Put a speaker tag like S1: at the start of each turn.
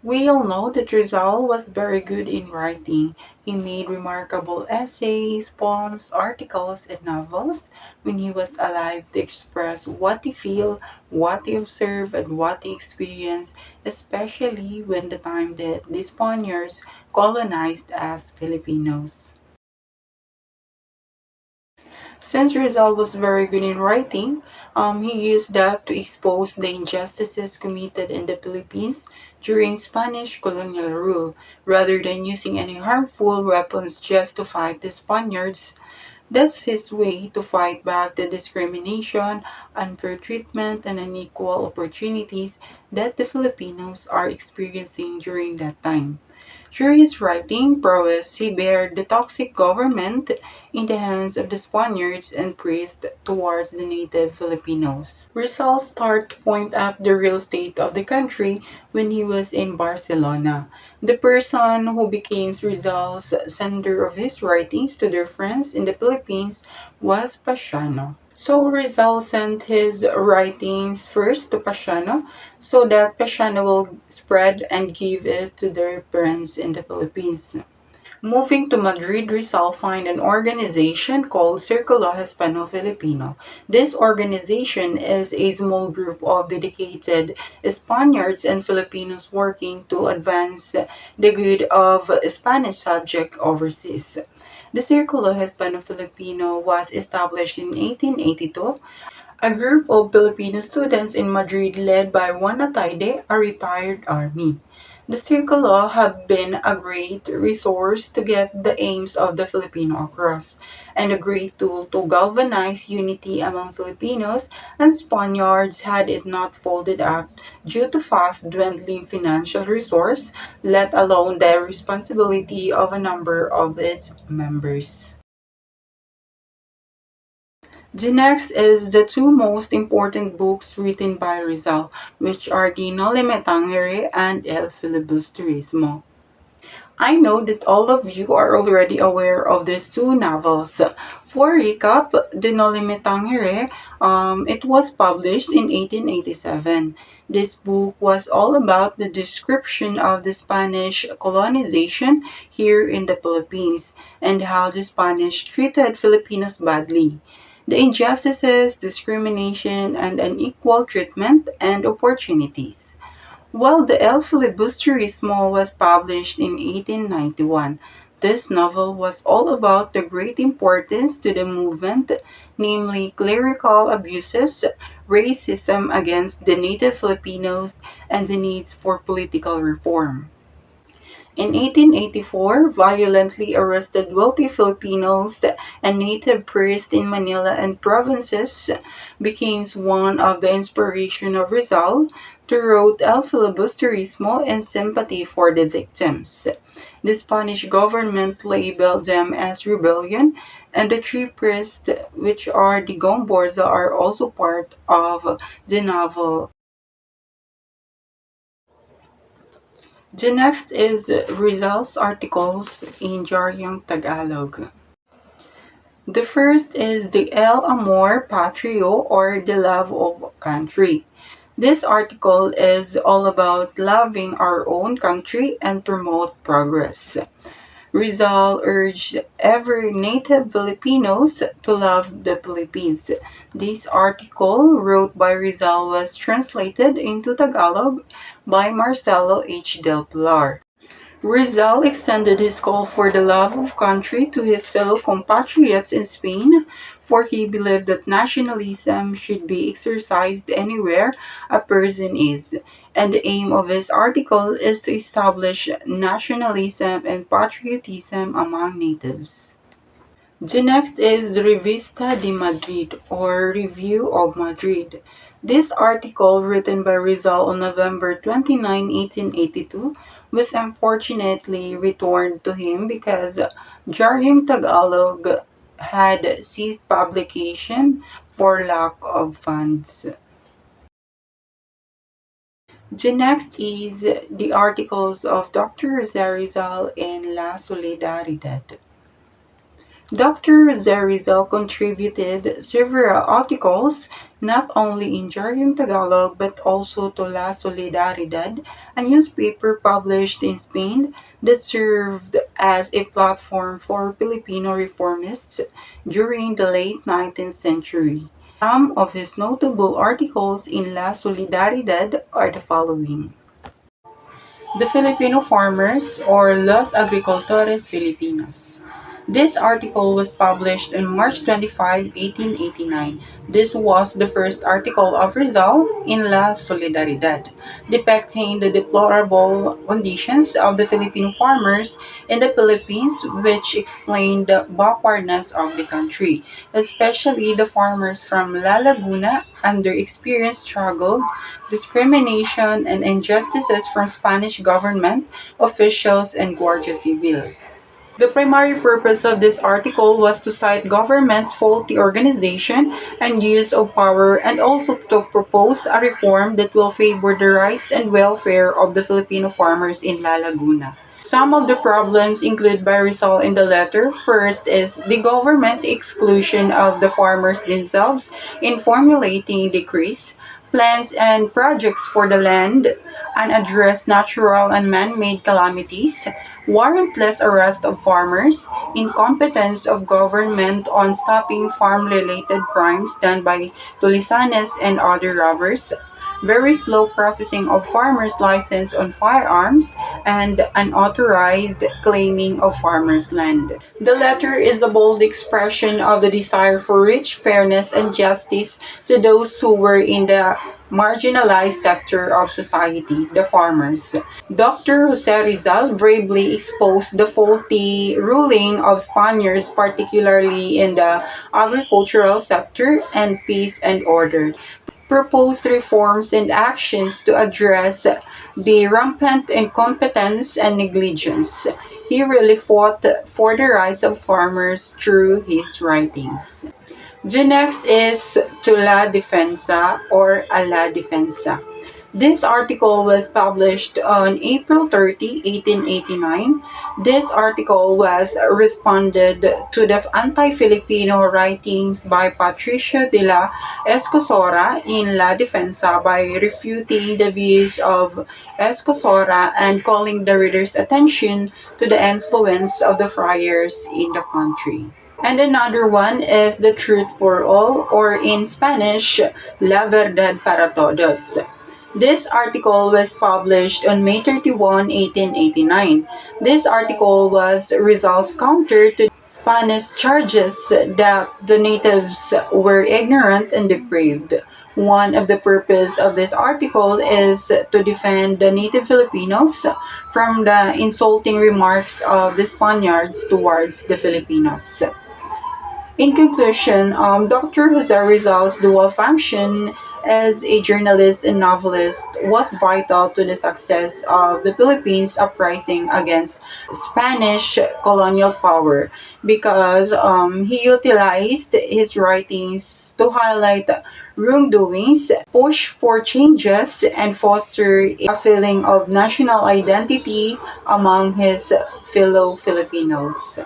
S1: We all know that Rizal was very good in writing. He made remarkable essays, poems, articles, and novels when he was alive to express what he felt, what he observed, and what he experienced, especially when the time that the Spaniards colonized us Filipinos. Since Rizal was very good in writing, he used that to expose the injustices committed in the Philippines during Spanish colonial rule, rather than using any harmful weapons just to fight the Spaniards. That's his way to fight back the discrimination, unfair treatment, and unequal opportunities that the Filipinos are experiencing during that time. Through his writing prowess, he bared the toxic government in the hands of the Spaniards and preached towards the native Filipinos. Rizal started to point out the real state of the country when he was in Barcelona. The person who became Rizal's center of his writings to their friends in the Philippines was Pasiano. So Rizal sent his writings first to Pasiano so that Pasiano will spread and give it to their friends in the Philippines. Moving to Madrid, Rizal found an organization called Círculo Hispano-Filipino. This organization is a small group of dedicated Spaniards and Filipinos working to advance the good of Spanish subjects overseas. The Círculo Hispano-Filipino was established in 1882. A group of Filipino students in Madrid led by Juan Ataide, a retired army. The Circulo have been a great resource to get the aims of the Filipino across, and a great tool to galvanize unity among Filipinos and Spaniards had it not folded up due to fast dwindling financial resource, let alone the responsibility of a number of its members. The next is the two most important books written by Rizal, which are the Noli Me Tangere and El Filibusterismo. I know that all of you are already aware of these two novels. For recap, the Noli Me Tangere, it was published in 1887. This book was all about the description of the Spanish colonization here in the Philippines and how the Spanish treated Filipinos badly. The injustices, discrimination, and unequal treatment and opportunities. While the El Filibusterismo was published in 1891, this novel was all about the great importance to the movement, namely clerical abuses, racism against the native Filipinos, and the needs for political reform. In 1884, violently arrested wealthy Filipinos and native priests in Manila and provinces became one of the inspiration of Rizal to write El Filibusterismo in sympathy for the victims. The Spanish government labeled them as rebellion, and the three priests, which are the Gomborza, are also part of the novel. The next is Rizal's articles in Jaryang Tagalog. The first is the El Amor Patrio or the love of country. This article is all about loving our own country and promote progress. Rizal urged every native Filipinos to love the Philippines. This article, wrote by Rizal, was translated into Tagalog by Marcelo H. Del Pilar. Rizal extended his call for the love of country to his fellow compatriots in Spain, for he believed that nationalism should be exercised anywhere a person is, and the aim of his article is to establish nationalism and patriotism among natives. The next is Revista de Madrid or Review of Madrid. This article, written by Rizal on November 29, 1882, was unfortunately returned to him because Jaryang Tagalog had ceased publication for lack of funds. The next is the articles of Dr. Rizal in La Solidaridad. Dr. Rizal contributed several articles not only in Jargon Tagalog but also to La Solidaridad, a newspaper published in Spain that served as a platform for Filipino reformists during the late 19th century. Some of his notable articles in La Solidaridad are the following. The Filipino Farmers or Los Agricultores Filipinos. This article was published on March 25, 1889. This was the first article of Rizal in La Solidaridad, depicting the deplorable conditions of the Filipino farmers in the Philippines, which explained the backwardness of the country, especially the farmers from La Laguna under experienced struggle, discrimination, and injustices from Spanish government officials and Guardia Civil. The primary purpose of this article was to cite government's faulty organization and use of power and also to propose a reform that will favor the rights and welfare of the Filipino farmers in La Laguna. Some of the problems included by Rizal in the letter. First is the government's exclusion of the farmers themselves in formulating decrees, plans, and projects for the land, unaddressed natural and man-made calamities, warrantless arrest of farmers, incompetence of government on stopping farm-related crimes done by tulisanes and other robbers, very slow processing of farmers' license on firearms, and unauthorized claiming of farmers' land. The letter is a bold expression of the desire for rich fairness and justice to those who were in the marginalized sector of society, the farmers. Dr. Jose Rizal bravely exposed the faulty ruling of Spaniards, particularly in the agricultural sector, and peace and order. Proposed reforms and actions to address the rampant incompetence and negligence. He really fought for the rights of farmers through his writings. The next is To La Defensa or A La Defensa. This article was published on April 30, 1889. This article was responded to the anti-Filipino writings by Patricio de la Escosora in La Defensa by refuting the views of Escosora and calling the reader's attention to the influence of the friars in the country. And another one is The Truth for All, or in Spanish, La Verdad para Todos. This article was published on May 31, 1889. This article was Rizal's counter to Spanish charges that the natives were ignorant and depraved. One of the purpose of this article is to defend the native Filipinos from the insulting remarks of the Spaniards towards the Filipinos. In conclusion, Dr. Jose Rizal's dual function as a journalist and novelist was vital to the success of the Philippines uprising against Spanish colonial power because he utilized his writings to highlight wrongdoings, push for changes, and foster a feeling of national identity among his fellow Filipinos.